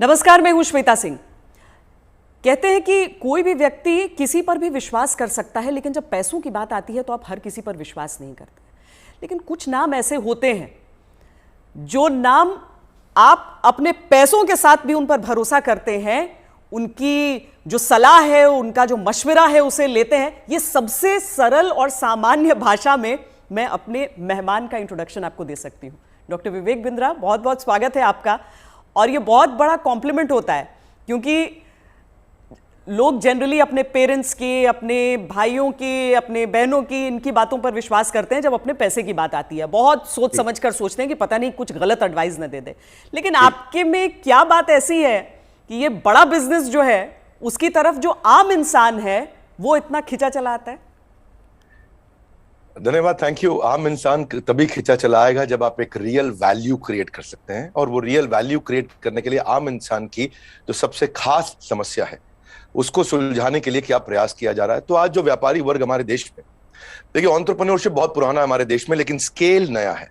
नमस्कार, मैं हूं श्वेता सिंह। कहते हैं कि कोई भी व्यक्ति किसी पर भी विश्वास कर सकता है, लेकिन जब पैसों की बात आती है तो आप हर किसी पर विश्वास नहीं करते। लेकिन कुछ नाम ऐसे होते हैं जो नाम आप अपने पैसों के साथ भी उन पर भरोसा करते हैं, उनकी जो सलाह है, उनका जो मशवरा है उसे लेते हैं। ये सबसे सरल और सामान्य भाषा में मैं अपने मेहमान का इंट्रोडक्शन आपको दे सकती हूँ। डॉक्टर विवेक बिंद्रा, बहुत बहुत स्वागत है आपका। और ये बहुत बड़ा कॉम्प्लीमेंट होता है क्योंकि लोग जनरली अपने पेरेंट्स की, अपने भाइयों की, अपने बहनों की, इनकी बातों पर विश्वास करते हैं जब अपने पैसे की बात आती है। बहुत सोच समझ कर सोचते हैं कि पता नहीं कुछ गलत एडवाइस न दे दे। लेकिन आपके में क्या बात ऐसी है कि ये बड़ा बिजनेस जो है उसकी तरफ जो आम इंसान है वो इतना खिंचा चला आता है? धन्यवाद, थैंक यू। आम इंसान तभी खिंचा चला आएगा जब आप एक रियल वैल्यू क्रिएट कर सकते हैं, और वो रियल वैल्यू क्रिएट करने के लिए आम इंसान की जो सबसे खास समस्या है उसको सुलझाने के लिए क्या प्रयास किया जा रहा है। तो आज जो व्यापारी वर्ग हमारे देश में, देखिए, एंटरप्रेन्योरशिप बहुत पुराना है हमारे देश में, लेकिन स्केल नया है।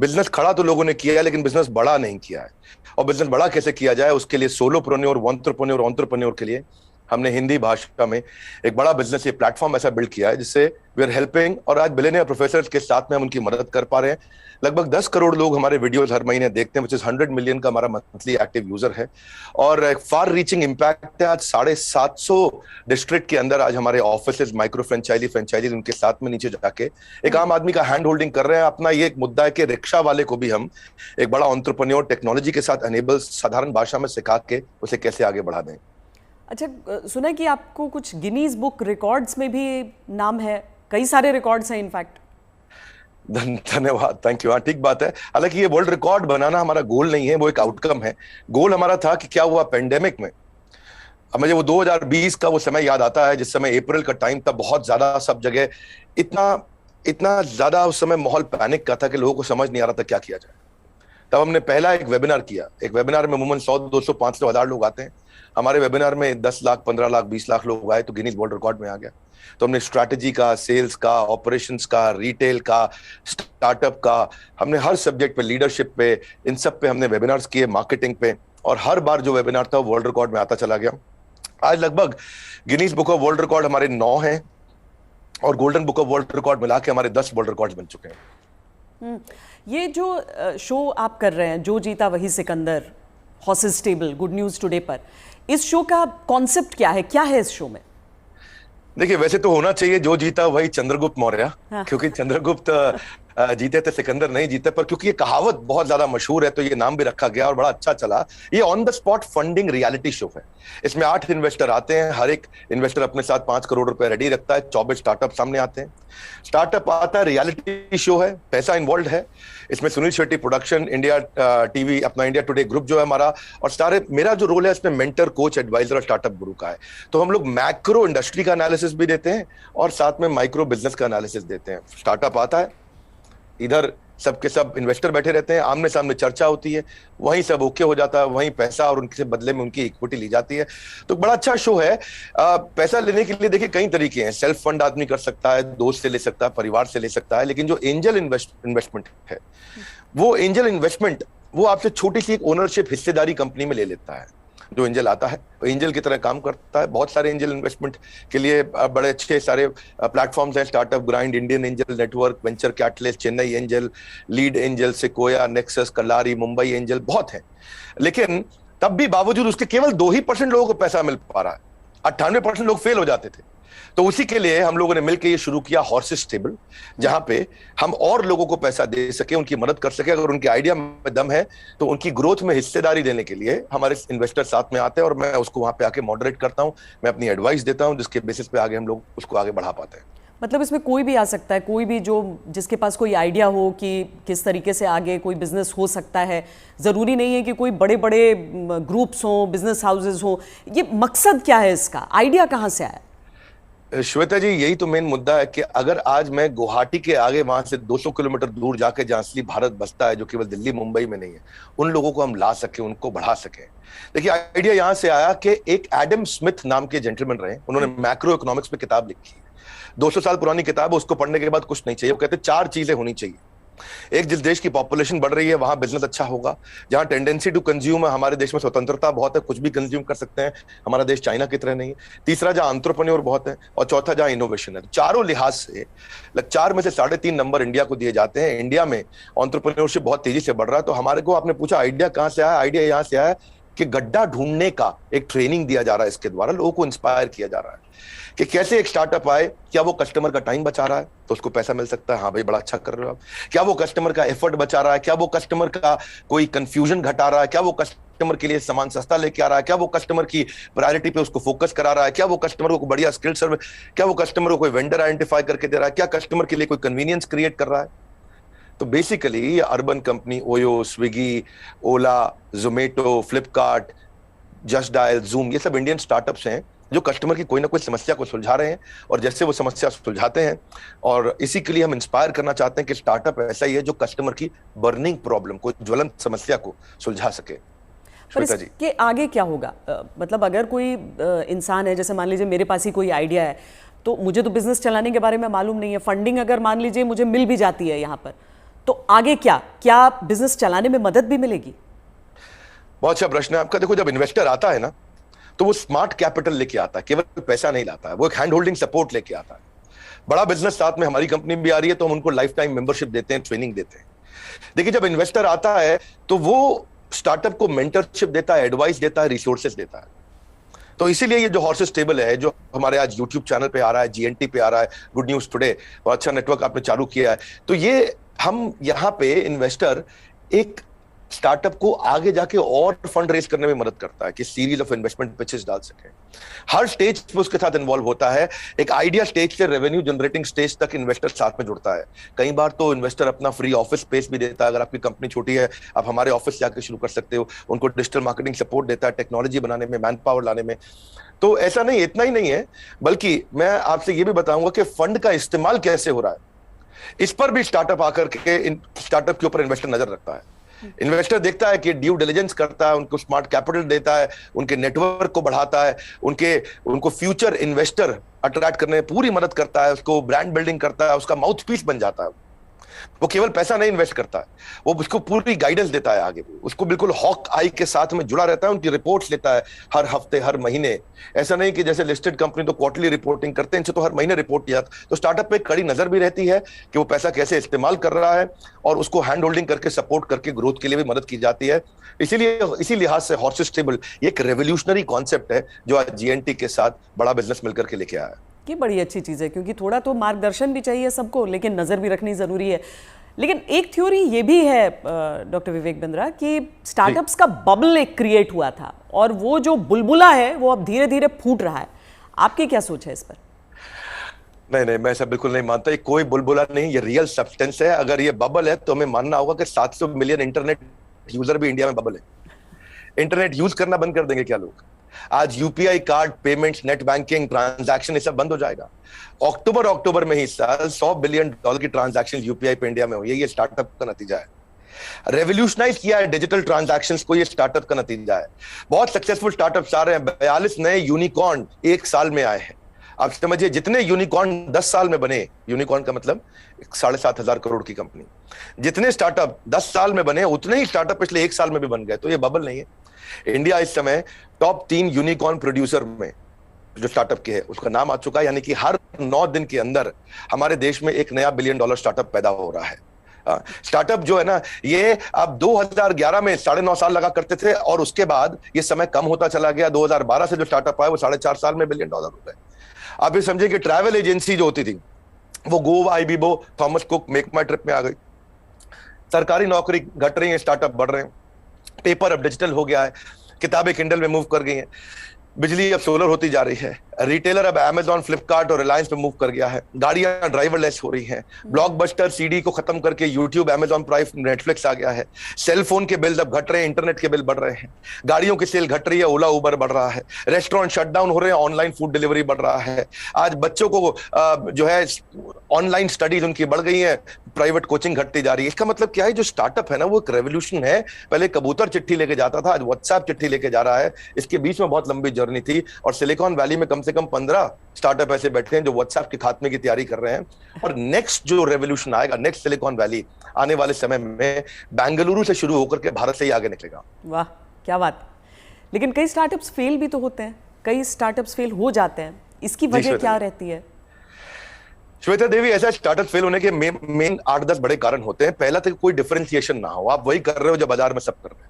बिजनेस खड़ा तो लोगों ने किया है, लेकिन बिजनेस बड़ा नहीं किया है। और बिजनेस बड़ा कैसे किया जाए, उसके लिए सोलोप्रेन्योर, एंटरप्रेन्योर के लिए हमने हिंदी भाषा में एक बड़ा बिजनेस, ये प्लेटफॉर्म ऐसा बिल्ड किया है जिससे वी आर हेल्पिंग, और आज बिलियनियर प्रोफेसर्स के साथ में हम उनकी मदद कर पा रहे हैं। लगभग 10 करोड़ लोग हमारे वीडियोस हर महीने देखते हैं, विच इज 100 मिलियन का हमारा मंथली एक्टिव यूजर है, और एक फार रीचिंग इम्पैक्ट है। आज 750 डिस्ट्रिक्ट के अंदर आज हमारे ऑफिस, माइक्रो फ्रेंचाइजी उनके साथ में नीचे जाके एक आम आदमी का हैंड होल्डिंग कर रहे हैं। अपना ये एक मुद्दा है कि रिक्शा वाले को भी हम एक बड़ा एंटरप्रेन्योर टेक्नोलॉजी के साथ एनेबल, साधारण भाषा में सिखा के उसे कैसे आगे बढ़ा दें। अच्छा, सुना है कि आपको कुछ गिनीज बुक रिकॉर्ड्स में भी नाम है, कई सारे रिकॉर्ड्स हैं इनफैक्ट। धन्यवाद, थैंक यू। हाँ, ठीक बात है। हालांकि ये वर्ल्ड रिकॉर्ड बनाना हमारा गोल नहीं है, वो एक आउटकम है। गोल हमारा था कि क्या हुआ पेंडेमिक में। अब मुझे वो 2020 का वो समय याद आता है जिस समय अप्रैल का टाइम था, बहुत ज्यादा सब जगह इतना ज्यादा उस समय माहौल पैनिक का था कि लोगों को समझ नहीं आ रहा था क्या किया जाए। तब हमने पहला एक वेबिनार किया। एक वेबिनार में अमूमन 100, 200, 500, 1000 लोग आते हैं। हमारे वेबिनार में 10 लाख, 15 लाख, 20 लाख लोग आए तो गिनीज वर्ल्ड रिकॉर्ड में आ गया। तो हमने स्ट्रैटेजी का, सेल्स का, ऑपरेशंस का, रिटेल का, स्टार्टअप का, हमने हर सब्जेक्ट पे, लीडरशिप पे, इन सब पे हमने वेबिनार्स किए, मार्केटिंग पे, और हर बार जो वेबिनार था वर्ल्ड रिकॉर्ड में आता चला गया। आज लगभग Guinness book of world record हमारे 9 हैं, और golden book of world record मिला के हमारे 10 वर्ल्ड रिकॉर्ड बन चुके हैं। ये जो शो आप कर रहे हैं, जो जीता वही Sikandar, horses table, good news today पर, इस शो का कॉन्सेप्ट क्या है, क्या है इस शो में? देखिए, वैसे तो होना चाहिए जो जीता वही चंद्रगुप्त मौर्य। हाँ। क्योंकि चंद्रगुप्त जीते थे, सिकंदर नहीं जीते। पर क्योंकि ये कहावत बहुत ज्यादा मशहूर है तो ये नाम भी रखा गया और बड़ा अच्छा चला। ये on the spot funding reality show है। इसमें 8 इन्वेस्टर आते हैं, हर एक इन्वेस्टर अपने साथ 5 करोड़ रुपए रेडी रखता है। 24 स्टार्टअप सामने आते हैं। स्टार्टअप आता है, रियलिटी शो है, पैसा इन्वॉल्व है। इसमें Sunil Shetty production, India TV, अपना इंडिया टुडे ग्रुप जो है हमारा, और सारे, मेरा जो रोल है इसमें मेंटर, कोच, एडवाइजर और स्टार्टअप गुरु का है। तो हम लोग मैक्रो इंडस्ट्री का एनालिसिस भी देते हैं और साथ में माइक्रो बिजनेस का एनालिसिस देते हैं। स्टार्टअप आता है, इधर सबके सब इन्वेस्टर बैठे रहते हैं, आमने सामने चर्चा होती है, वहीं सब ओके हो जाता है, वहीं पैसा और उनके बदले में उनकी इक्विटी ली जाती है। तो बड़ा अच्छा शो है। पैसा लेने के लिए देखिए कई तरीके हैं। सेल्फ फंड आदमी कर सकता है, दोस्त से ले सकता है, परिवार से ले सकता है। लेकिन जो एंजल इन्वेस्टमेंट है, वो एंजल इन्वेस्टमेंट वो आपसे छोटी सी एक ओनरशिप, हिस्सेदारी कंपनी में ले लेता है। जो एंजल आता है एंजल की तरह काम करता है। बहुत सारे एंजल इन्वेस्टमेंट के लिए बड़े अच्छे सारे प्लेटफॉर्म्स हैं। Startup grind, Indian angel network, venture catalyst, Chennai angel, lead angel, Sequoia, Nexus, Kalari, Mumbai angel, बहुत है। लेकिन तब भी बावजूद उसके केवल 2% लोगों को पैसा मिल पा रहा है। 98% लोग फेल हो जाते थे। तो उसी के लिए हम लोगों ने मिलकर ये शुरू किया हॉर्सेस टेबल, जहां पे हम और लोगों को पैसा दे सके, उनकी मदद कर सके। अगर उनके आइडिया में दम है तो उनकी ग्रोथ में हिस्सेदारी देने के लिए हमारे इन्वेस्टर साथ में आते हैं, और मैं उसको वहां पे आके मॉडरेट करता हूं, मैं अपनी एडवाइस देता हूं, जिसके बेसिस पे आगे हम लोग उसको आगे बढ़ा पाते हैं। मतलब इसमें कोई भी आ सकता है, कोई भी जो जिसके पास कोई आइडिया हो कि किस तरीके से आगे कोई बिजनेस हो सकता है। ज़रूरी नहीं है कि कोई बड़े बड़े ग्रुप्स हों, बिजनेस हाउसेज हों। ये मकसद क्या है इसका, आइडिया कहाँ से आया? श्वेता जी, यही तो मेन मुद्दा है कि अगर आज मैं गुवाहाटी के आगे वहां से 200 किलोमीटर दूर जाके जहां असली भारत बसता है, जो केवल दिल्ली मुंबई में नहीं है, उन लोगों को हम ला सके, उनको बढ़ा सके। देखिए, आइडिया यहां से आया कि एक एडम स्मिथ नाम के जेंटलमैन रहे, उन्होंने मैक्रो इकोनॉमिक्स में किताब लिखी है। 200 साल पुरानी किताब है, उसको पढ़ने के बाद कुछ नहीं चाहिए। वो कहते 4 चीजें होनी चाहिए। एक जिस देश की पॉपुलेशन बढ़ रही है वहां बिजनेस अच्छा होगा, जहां टेंडेंसी टू कंज्यूम है, हमारे देश में स्वतंत्रता बहुत है, कुछ भी कंज्यूम कर सकते हैं, हमारा देश चाइना की तरह नहीं है। तीसरा जहां एंटरप्रेन्योर बहुत है, और चौथा जहां इनोवेशन है। चारों लिहाज से 4 में से 3.5 नंबर इंडिया को दिए जाते हैं। इंडिया में एंटरप्रेन्योरशिप बहुत तेजी से बढ़ रहा है। तो हमारे को आपने पूछा आइडिया कहां से आया, आइडिया यहां से आया कि गड्ढा ढूंढने का एक ट्रेनिंग दिया जा रहा है, इसके द्वारा लोगों को इंस्पायर किया जा रहा है कि कैसे एक स्टार्टअप आए, क्या वो कस्टमर का टाइम बचा रहा है तो उसको पैसा मिल सकता है, हाँ भाई बड़ा अच्छा कर रहे हो आप, क्या वो कस्टमर का एफर्ट बचा रहा है, क्या वो कस्टमर का कोई कंफ्यूजन घटा रहा है, क्या वो कस्टमर के लिए सामान सस्ता लेके आ रहा है, क्या वो कस्टमर की प्रायोरिटी पे उसको फोकस करा रहा है, क्या वो कस्टमर को बढ़िया स्किल सर्विस, क्या वो कस्टमर को कोई वेंडर आइडेंटिफाई करके दे रहा है, क्या कस्टमर के लिए कोई कन्वीनियंस क्रिएट कर रहा है। तो बेसिकली ये Urban Company Oyo, Swiggy, Ola, Zomato, Flipkart, Just Dial, Zoom, ये सब इंडियन स्टार्टअप्स हैं जो कस्टमर की कोई ना कोई समस्या को सुलझा रहे हैं, और जैसे वो समस्या सुलझाते हैं, और इसी के लिए हम इंस्पायर करना चाहते हैं कि स्टार्टअप ऐसा ही है जो कस्टमर की बर्निंग प्रॉब्लम को, ज्वलंत समस्या को सुलझा सके। पर इसके आगे क्या होगा? मतलब अगर कोई इंसान है, जैसे मान लीजिए मेरे पास ही कोई आइडिया है, तो मुझे तो बिजनेस चलाने के बारे में मालूम नहीं है, फंडिंग अगर मान लीजिए मुझे मिल भी जाती है यहाँ पर, तो आगे क्या बिजनेस चलाने में मदद भी मिलेगी? बहुत अच्छा प्रश्न है आपका। देखो, जब इन्वेस्टर आता है ना, तो वो स्मार्ट कैपिटल लेके आता है, केवल पैसा नहीं लाता है, वो एक हैंड होल्डिंग सपोर्ट लेके आता है। बड़ा बिजनेस साथ में, हमारी कंपनी भी आ रही है तो हम उनको लाइफ टाइम मेंबरशिप देते हैं, ट्रेनिंग देते हैं। देखिए, जब इन्वेस्टर आता है तो वो स्टार्टअप को मेंटरशिप देता है, एडवाइस देता है, रिसोर्सेज देता है। तो इसीलिए ये जो हॉर्सेस टेबल है, जो हमारे आज यूट्यूब चैनल पे आ रहा है, जीएनटी पे आ रहा है, गुड न्यूज टुडे, और अच्छा नेटवर्क आपने चालू किया है, तो ये हम यहाँ पे इन्वेस्टर एक स्टार्टअप को आगे जाके और फंड रेज करने में मदद करता है कि सीरीज ऑफ इन्वेस्टमेंट पिचेस डाल सके। हर स्टेज पे उसके साथ इन्वॉल्व होता है। एक आइडिया स्टेज से रेवेन्यू जनरेटिंग स्टेज तक इन्वेस्टर साथ में जुड़ता है। कई बार तो इन्वेस्टर अपना फ्री ऑफिस स्पेस भी देता है। अगर आपकी कंपनी छोटी है, आप हमारे ऑफिस जाके शुरू कर सकते हो। उनको डिजिटल मार्केटिंग सपोर्ट देता है, टेक्नोलॉजी बनाने में, मैन पावर लाने में। तो ऐसा नहीं, इतना ही नहीं है, बल्कि मैं आपसे ये भी बताऊंगा कि फंड का इस्तेमाल कैसे हो रहा है, इस पर भी स्टार्टअप आकर के स्टार्टअप के ऊपर इन्वेस्टर नजर रखता है। इन्वेस्टर देखता है कि ड्यू डिलिजेंस करता है, उनको स्मार्ट कैपिटल देता है, उनके नेटवर्क को बढ़ाता है, उनको फ्यूचर इन्वेस्टर अट्रैक्ट करने में पूरी मदद करता है, उसको ब्रांड बिल्डिंग करता है, उसका माउथ पीस बन जाता है। वो केवल पैसा नहीं इन्वेस्ट करता है, वो उसको पूरी गाइडेंस देता है आगे, उसको बिल्कुल हॉक आई के साथ में जुड़ा रहता है, उनकी रिपोर्ट्स लेता है हर हफ्ते, हर महीने। ऐसा नहीं कि जैसे लिस्टेड कंपनी तो क्वार्टरली रिपोर्टिंग करते हैं, इनसे तो हर महीने रिपोर्ट किया। तो स्टार्टअप पे कड़ी नजर भी रहती है कि वो पैसा कैसे इस्तेमाल कर रहा है, और उसको हैंड होल्डिंग करके सपोर्ट करके ग्रोथ के लिए भी मदद की जाती है। इसीलिए इसी लिहाज से हॉर्सेस टेबल एक रेवोल्यूशनरी कॉन्सेप्ट है जो आज जीएनटी के साथ बड़ा बिजनेस मिलकर के लेके आया है। ये बड़ी अच्छी चीज़ है, क्योंकि थोड़ा तो मार्गदर्शन भी चाहिए सबको, लेकिन नज़र भी रखनी ज़रूरी है। लेकिन एक थ्योरी ये भी है डॉक्टर विवेक बिंद्रा कि स्टार्टअप्स का बबल एक क्रिएट हुआ था, और वो जो बुलबुला है वो अब धीरे धीरे फूट रहा है। आपकी क्या सोच है इस पर? नहीं, मैं ऐसा बिल्कुल नहीं मानता। ये कोई बुलबुला नहीं, ये रियल सब्सटेंस है। अगर ये बबल है तो हमें मानना होगा कि 700 मिलियन इंटरनेट यूजर भी इंडिया में बबल है। इंटरनेट यूज करना बंद कर देंगे क्या लोग? आज UPI card payments, net banking, transaction, ये सब बंद हो जाएगा। अक्टूबर में ही साल $100 बिलियन की ट्रांजैक्शन यूपीआई पे इंडिया में हुई है। ये स्टार्टअप का नतीजा है। रेवोल्यूशनाइज किया है डिजिटल ट्रांजैक्शंस को, ये स्टार्टअप का नतीजा है। बहुत सक्सेसफुल स्टार्टअप्स आ रहे हैं। 42 नए यूनिकॉर्न 1 साल में आए हैं। आप समझिए, जितने यूनिकॉर्न 10 साल में बने, यूनिकॉर्न का मतलब 7,500 करोड़ की कंपनी, जितने स्टार्टअप 10 साल में बने, उतने ही स्टार्टअप पिछले 1 साल में भी बन गए। तो ये बबल नहीं है। इंडिया इस समय टॉप 3 यूनिकॉर्न प्रोड्यूसर में जो स्टार्टअप के है उसका नाम आ चुका है। यानी कि हर 9 दिन के अंदर हमारे देश में एक नया $1 बिलियन स्टार्टअप पैदा हो रहा है। स्टार्टअप जो है ना, ये आप 2011 में 9.5 साल लगा करते थे, और उसके बाद ये समय कम होता चला गया। 2012 से जो स्टार्टअप आए वो 4.5 साल में $1 बिलियन हो गए। आप ये समझिए कि ट्रैवल एजेंसी जो होती थी वो Goibibo, Thomas Cook, Make My Trip में आ गई। सरकारी नौकरी घट रही है, स्टार्टअप बढ़ रहे हैं। पेपर अब डिजिटल हो गया है, किताबें किंडल में मूव कर गई हैं, बिजली अब सोलर होती जा रही है, रिटेलर अब अमेजॉन, फ्लिपकार्ट और रिलायंस पे मूव कर गया है, गाड़ियां ड्राइवरलेस हो रही हैं, ब्लॉकबस्टर सीडी को खत्म करके यूट्यूब, अमेजॉन प्राइम, नेटफ्लिक्स आ गया है, सेल फोन के बिल अब घट रहे हैं, इंटरनेट के बिल बढ़ रहे हैं, गाड़ियों की सेल घट रही है, ओला उबर बढ़ रहा है, रेस्टोरेंट शटडाउन हो रहे हैं, ऑनलाइन फूड डिलीवरी बढ़ रहा है। आज बच्चों को जो है ऑनलाइन स्टडीज उनकी बढ़ गई है, प्राइवेट कोचिंग घटती जा रही है। इसका मतलब क्या है, जो स्टार्टअप है ना वो एक रेवोल्यूशन है। पहले कबूतर चिट्ठी लेके जाता था, आज व्हाट्सएप चिट्ठी लेके जा रहा है। इसके बीच में बहुत लंबी जर्नी करनी थी, और सिलिकॉन वैली में कम से कम 15 स्टार्टअप ऐसे बैठे हैं जो व्हाट्सएप के खात्मे की तैयारी कर रहे हैं। और नेक्स्ट जो रेवोल्यूशन आएगा, नेक्स्ट सिलिकॉन वैली आने वाले समय में बेंगलुरु से शुरू होकर के भारत से ही आगे निकलेगा। वाह, क्या बात। लेकिन कई स्टार्टअप्स फेल भी तो होते हैं, कई स्टार्टअप्स फेल हो जाते हैं, इसकी वजह क्या रहती है? श्वेता देवी, ऐसा स्टार्टअप फेल होने के मेन 8-10 बड़े कारण होते हैं। पहला तो कोई डिफरेंशिएशन ना हो, आप वही कर रहे हो जो बाजार में सब कर रहे हैं।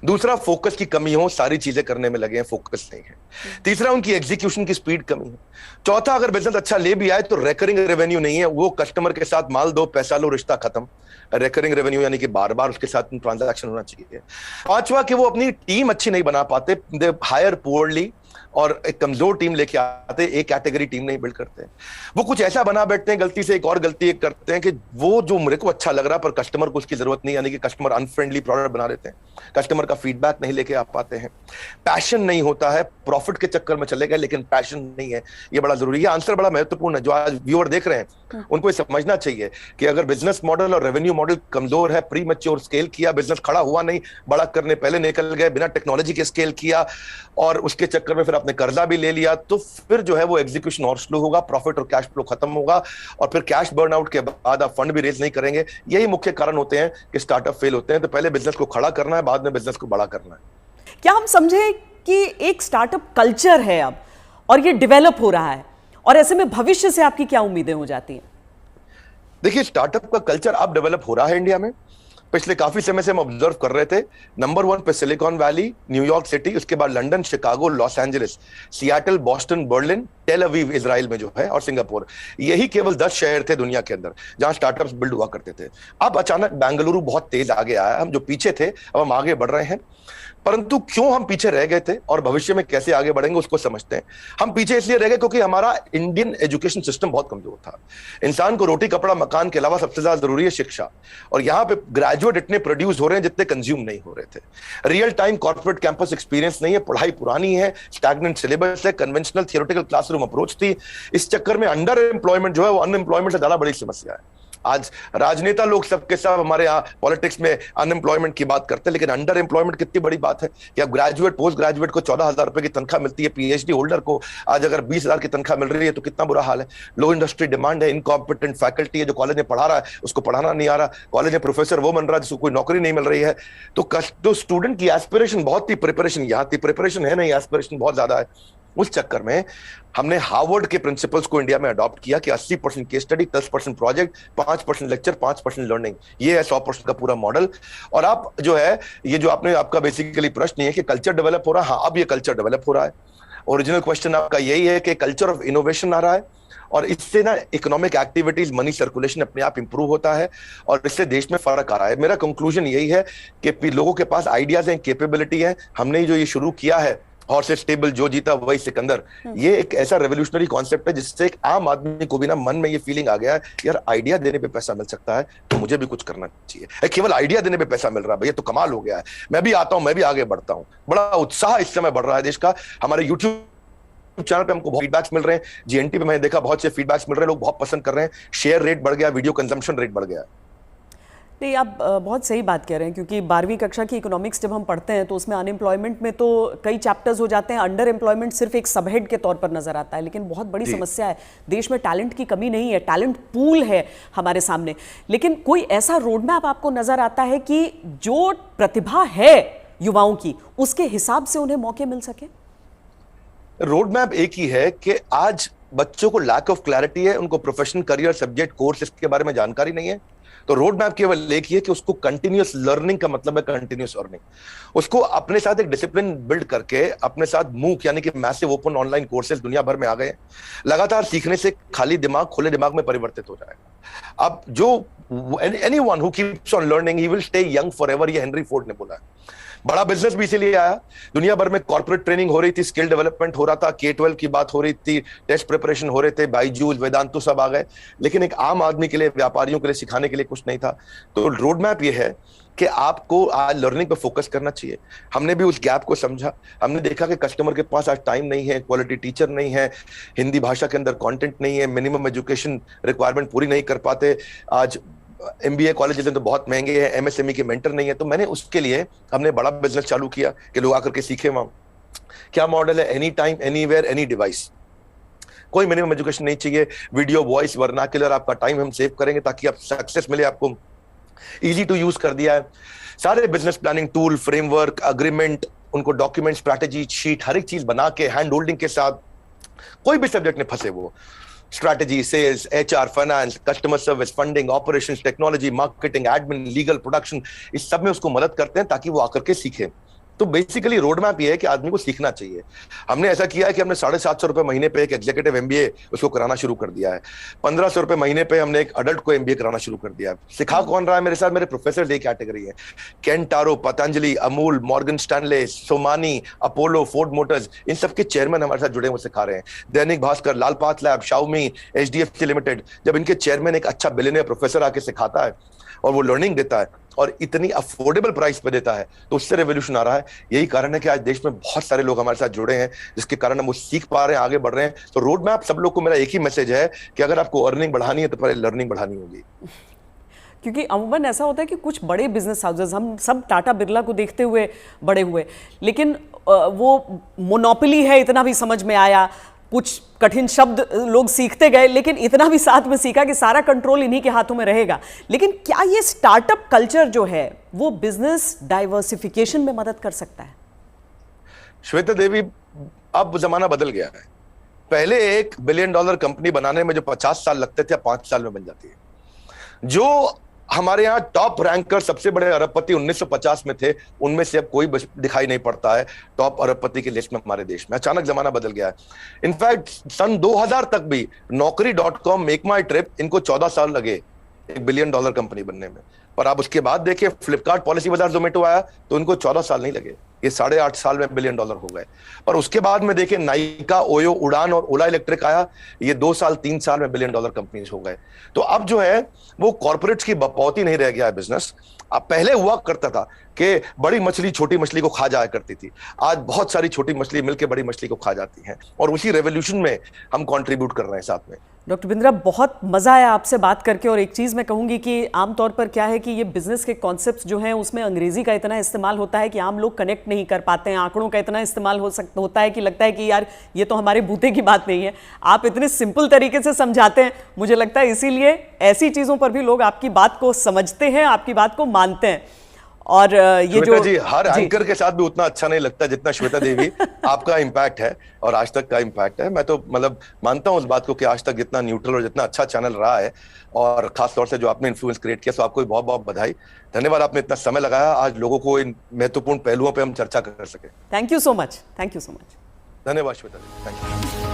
दूसरा, फोकस की कमी हो, सारी चीजें करने में लगे हैं, फोकस नहीं है। तीसरा, उनकी एग्जीक्यूशन की स्पीड कमी है। चौथा, अगर बिजनेस अच्छा ले भी आए तो रेकरिंग रेवेन्यू नहीं है, वो कस्टमर के साथ माल दो पैसा लो रिश्ता खत्म। रेकरिंग रेवेन्यू यानी कि बार बार उसके साथ ट्रांजैक्शन होना चाहिए। पांचवा, कि वो अपनी टीम अच्छी नहीं बना पाते, दे हायर पुअरली, और एक कमजोर टीम लेके आते, एक कैटेगरी टीम नहीं बिल्ड करते। वो कुछ ऐसा बना बैठते हैं, गलती से एक और गलती एक करते हैं कि वो जो मेरे को अच्छा लग रहा पर कस्टमर को उसकी जरूरत नहीं, यानी कि कस्टमर अनफ्रेंडली प्रोडक्ट बना देते हैं, कस्टमर का फीडबैक नहीं लेके आ पाते हैं, पैशन नहीं होता है, प्रॉफिट के चक्कर में चले गए लेकिन पैशन नहीं है। ये बड़ा जरूरी है, आंसर बड़ा महत्वपूर्ण है। जो आज व्यूअर देख रहे हैं उनको ये समझना चाहिए कि अगर बिजनेस मॉडल और रेवेन्यू मॉडल कमजोर है, प्री मैच्योर स्केल किया, बिजनेस खड़ा हुआ नहीं, बड़ा करने पहले निकल गए, बिना टेक्नोलॉजी के स्केल किया और उसके चक्कर में फिर आपने कर्जा भी ले लिया, तो फिर जो है वो एग्जीक्यूशन और स्लो होगा, प्रॉफिट और कैश फ्लो खत्म होगा, और फिर कैश बर्नआउट के बाद आप फंड भी रेज नहीं करेंगे। यही मुख्य कारण होते हैं कि स्टार्टअप फेल होते हैं। तो पहले बिजनेस को खड़ा करना है, बाद में बिजनेस को बड़ा करना है। क्या हम समझे कि एक स्टार्टअप कल्चर है अब, और ये डेवलप हो रहा है, और ऐसे में भविष्य से आपकी क्या उम्मीदें हो जाती हैं? देखिए, स्टार्टअप का कल्चर अब डेवलप हो रहा है इंडिया में। पिछले काफी समय से हम ऑब्जर्व कर रहे थे, नंबर 1 पे सिलिकॉन वैली, न्यूयॉर्क सिटी, उसके बाद London, Chicago, Los Angeles, Seattle, Boston, Berlin, Tel Aviv Israel में जो है, और सिंगापुर। यही केवल 10 शहर थे दुनिया के अंदर जहां स्टार्टअप्स बिल्ड हुआ करते थे। अब अचानक बेंगलुरु बहुत तेज आगे आया। हम जो पीछे थे अब हम आगे बढ़ रहे हैं, परंतु क्यों हम पीछे रह गए थे और भविष्य में कैसे आगे बढ़ेंगे उसको समझते हैं। हम पीछे इसलिए रह गए क्योंकि हमारा इंडियन एजुकेशन सिस्टम बहुत कमजोर था। इंसान को रोटी कपड़ा मकान के अलावा सबसे ज्यादा जरूरी है शिक्षा, और यहाँ पे ग्रेजुएट इतने प्रोड्यूस हो रहे हैं जितने कंज्यूम नहीं हो रहे थे। Real time corporate campus experience नहीं है, पढ़ाई पुरानी है, स्टैग्नेंट सिलेबस है, कन्वेंशनल थियोरेटिकल क्लासरूम अप्रोच थी। इस चक्कर में अंडर एम्प्लॉयमेंट जो है वो अनएम्प्लॉयमेंट से ज्यादा बड़ी समस्या है। आज राजनेता लोग सबके सब हमारे यहाँ पॉलिटिक्स में अनएम्प्लॉयमेंट की बात करते हैं, लेकिन अंडर एम्प्लॉयमेंट कितनी बड़ी बात है कि अब ग्रेजुएट पोस्ट ग्रेजुएट को 14,000 रुपए की तनख्वाह मिलती है, पीएचडी होल्डर को आज अगर 20,000 की तनख्वाह मिल रही है तो कितना बुरा हाल है। लो इंडस्ट्री डिमांड है, इनकॉम्पिटेंट फैकल्टी है, जो कॉलेज में पढ़ा रहा है उसको पढ़ाना नहीं आ रहा, कॉलेज में प्रोफेसर वो बन रहा है जिसको कोई नौकरी नहीं मिल रही है। तो स्टूडेंट की एस्पिरेशन बहुत थी, प्रिपरेशन यहाँ थी, प्रिपरेशन है नहीं, एस्पिरेशन बहुत ज्यादा है। उस चक्कर में हमने हार्वर्ड के प्रिंसिपल्स को इंडिया में अडॉप्ट किया कि 80% case study, 10% project, 5% lecture, 5% learning. ये है 100% का पूरा मॉडल। और आप जो है ये जो आपका बेसिकली प्रश्न है कि कल्चर डेवलप हो रहा है, हाँ अब ये कल्चर डेवलप हो रहा है। ओरिजिनल क्वेश्चन आपका यही है कि कल्चर ऑफ इनोवेशन आ रहा है, और इससे ना इकोनॉमिक एक्टिविटीज, मनी सर्कुलेशन अपने आप इंप्रूव होता है, और इससे देश में फर्क आ रहा है। मेरा कंक्लूजन यही है कि लोगों के पास आइडियाज हैं, कैपेबिलिटी है। हमने जो ये शुरू किया है हॉर्सेस स्टेबल, जो जीता वही सिकंदर, ये एक ऐसा रेवोल्यूशनरी कॉन्सेप्ट है जिससे एक आम आदमी को भी ना मन में ये फीलिंग आ गया है, यार आइडिया देने पे पैसा मिल सकता है तो मुझे भी कुछ करना चाहिए। केवल आइडिया देने पे पैसा मिल रहा है, भैया तो कमाल हो गया है, मैं भी आता हूं, मैं भी आगे बढ़ता हूं। बड़ा उत्साह इस समय बढ़ रहा है देश का। हमारे यूट्यूब चैनल पे हमको बहुत फीडबैक्स मिल रहे हैं, जीएनटी पे मैंने देखा बहुत से फीडबैक्स मिल रहे हैं, लोग बहुत पसंद कर रहे हैं, शेयर रेट बढ़ गया, वीडियो कंजम्पशन रेट बढ़ गया। नहीं, आप बहुत सही बात कह रहे हैं, क्योंकि 12वीं कक्षा की इकोनॉमिक्स जब हम पढ़ते हैं तो उसमें अनएम्प्लॉयमेंट में तो कई चैप्टर्स हो जाते हैं, अंडर एम्प्लॉयमेंट सिर्फ एक सबहेड के तौर पर नजर आता है, लेकिन बहुत बड़ी समस्या है। देश में टैलेंट की कमी नहीं है, टैलेंट पूल है हमारे सामने, लेकिन कोई ऐसा रोड मैप आपको नजर आता है कि जो प्रतिभा है युवाओं की उसके हिसाब से उन्हें मौके मिल सके? रोड मैप एक ही है कि आज बच्चों को लैक ऑफ क्लैरिटी है, उनको प्रोफेशनल, करियर, सब्जेक्ट, कोर्स इसके बारे में जानकारी नहीं है। तो रोड मैप केवल एक ही है कि उसको कंटिन्यूअस लर्निंग का मतलब है कंटिन्यूअस अर्निंग। उसको अपने साथ एक डिसिप्लिन बिल्ड करके अपने साथ मूक यानी कि मैसिव ओपन ऑनलाइन कोर्सेज दुनिया भर में आ गए। लगातार सीखने से खाली दिमाग खुले दिमाग में परिवर्तित हो जाएगा। अब जो anyone who keeps on learning he will stay young forever, ये हेनरी फोर्ड ने बोला है। बड़ा बिजनेस भी इसीलिए आया, दुनिया भर में कॉर्पोरेट ट्रेनिंग हो रही थी, स्किल डेवलपमेंट हो रहा था, K-12 की बात हो रही थी, टेस्ट प्रिपरेशन हो रहे थे, बायजूस, वेदांतु सब आ गए, लेकिन एक आम आदमी के लिए, व्यापारियों के लिए सिखाने के लिए कुछ नहीं था। तो रोड मैप ये है कि आपको आज लर्निंग पे फोकस करना चाहिए। हमने भी उस गैप को समझा, हमने देखा कि कस्टमर के पास आज टाइम नहीं है, क्वालिटी टीचर नहीं है, हिंदी भाषा के अंदर कंटेंट नहीं है, मिनिमम एजुकेशन रिक्वायरमेंट पूरी नहीं कर पाते, आज MBA कॉलेज तो बहुत महंगे हैं, MSME के मेंटर नहीं है। तो मैंने उसके लिए हमने बड़ा बिजनेस चालू किया कि लोग आकर के सीखे वहां। क्या मॉडल है? Any time, anywhere, any device. कोई मिनिमम एजुकेशन नहीं चाहिए, वीडियो, वॉइस, वर्नाक्युलर, आपका टाइम हम सेव करेंगे ताकि आप सक्सेस मिले आपको। इजी टू यूज कर दिया है। सारे business planning tool, framework, agreement, उनको डॉक्यूमेंट, स्ट्रैटेजी शीट, हर एक चीज बना के हैंड होल्डिंग के साथ, कोई भी सब्जेक्ट में फंसे वो, strategy, sales, HR, finance, customer service, funding, operations, technology, marketing, admin, legal, production, इस सब में उसको मदद करते हैं ताकि वो आकर के सीखे। तो बेसिकली रोड मैप ये है कि आदमी को सीखना चाहिए। हमने ऐसा किया है कि हमने 750 रुपए महीने पे एक एग्जीक्यूटिव एमबीए उसको कराना शुरू कर दिया है। 1500 रुपए महीने पे हमने एक अडल्ट को एमबीए कराना शुरू कर दिया है। सिखा कौन रहा है मेरे साथ? मेरे प्रोफेसर एक कैटेगरी है। Ken Taro, Patanjali, Amul, Morgan Stanley, Somani, Apollo, Ford Motors, इन सबके चेयरमैन हमारे साथ जुड़े हुए सिखा रहे हैं। Dainik Bhaskar, Lal Path Lab, Xiaomi, HDFC Limited, जब इनके चेयरमैन एक अच्छा बिलियनियर प्रोफेसर आके सिखाता है और वो लर्निंग देता है और इतनी अफोर्डेबल प्राइस पे देता है, तो उससे रेवोल्यूशन आ रहा है। यही कारण है कि आज देश में बहुत सारे लोग हमारे साथ जुड़े हैं, जिसके कारण हम वो सीख पा रहे हैं, आगे बढ़ रहे हैं। तो रोड मैप सब लोग को मेरा एक ही मैसेज है कि अगर आपको अर्निंग बढ़ानी है तो पहले लर्निंग बढ़ानी होगी। क्योंकि अमूमन ऐसा होता है कि कुछ बड़े बिजनेस हाउसेस, हम सब टाटा बिरला को देखते हुए बड़े हुए, लेकिन वो मोनोपोली है इतना भी समझ में आया, कुछ कठिन शब्द लोग सीखते गए, लेकिन इतना भी साथ में सीखा कि सारा कंट्रोल इन्हीं के हाथों में रहेगा। लेकिन क्या ये स्टार्टअप कल्चर जो है वो बिजनेस डाइवर्सिफिकेशन में मदद कर सकता है? श्वेता देवी, अब जमाना बदल गया है। पहले $1 बिलियन कंपनी बनाने में जो 50 साल लगते थे, 5 साल में बन जाती है। जो हमारे यहाँ टॉप रैंकर सबसे बड़े अरबपति 1950 में थे, उनमें से अब कोई दिखाई नहीं पड़ता है टॉप अरबपति की लिस्ट में हमारे देश में। अचानक जमाना बदल गया है। इनफैक्ट सन 2000 तक भी Naukri.com, मेक माई ट्रिप, इनको 14 साल लगे $1 बिलियन कंपनी बनने में। पर आप उसके बाद देखिए, फ्लिपकार्ट, पॉलिसी बाजार, जोमेटो आया तो इनको 14 साल नहीं लगे, ये 8.5 साल में $1 बिलियन हो गए। पर उसके बाद में देखिए, नाइका, ओयो, उड़ान और ओला इलेक्ट्रिक आया, ये 2 साल 3 साल में $1 बिलियन कंपनीज हो गए। तो अब जो है वो कॉर्पोरेट्स की बपौती नहीं रह गया है बिजनेस। अब पहले हुआ करता था कि बड़ी मछली छोटी मछली को खा जाया करती थी, आज बहुत सारी छोटी मछली मिलकर बड़ी मछली को खा जाती हैं, और उसी रेवोल्यूशन में हम कंट्रीब्यूट कर रहे हैं साथ में। डॉक्टर बिंद्रा, बहुत मज़ा आया आपसे बात करके। और एक चीज़ मैं कहूँगी कि आमतौर पर क्या है कि ये बिज़नेस के कॉन्सेप्ट्स जो हैं उसमें अंग्रेज़ी का इतना इस्तेमाल होता है कि आम लोग कनेक्ट नहीं कर पाते हैं। आंकड़ों का इतना इस्तेमाल होता है कि लगता है कि यार ये तो हमारे बूते की बात नहीं है। आप इतने सिंपल तरीके से समझाते हैं, मुझे लगता है इसीलिए ऐसी चीज़ों पर भी लोग आपकी बात को समझते हैं, आपकी बात को मानते हैं। और ये जो जी, हर एंकर के साथ भी उतना अच्छा नहीं लगता जितना श्वेता देवी आपका इम्पैक्ट है और आज तक का इम्पैक्ट है। मैं तो मतलब मानता हूं उस बात को कि आज तक जितना न्यूट्रल और जितना अच्छा चैनल रहा है, और खास तौर से जो आपने इन्फ्लुएंस क्रिएट किया, तो आपको भी बहुत बहुत बधाई। धन्यवाद, आपने इतना समय लगाया आज लोगों को इन महत्वपूर्ण पहलुओं पर हम चर्चा कर सके। Thank you so much. Thank you so much. धन्यवाद श्वेता देवी, थैंक यू।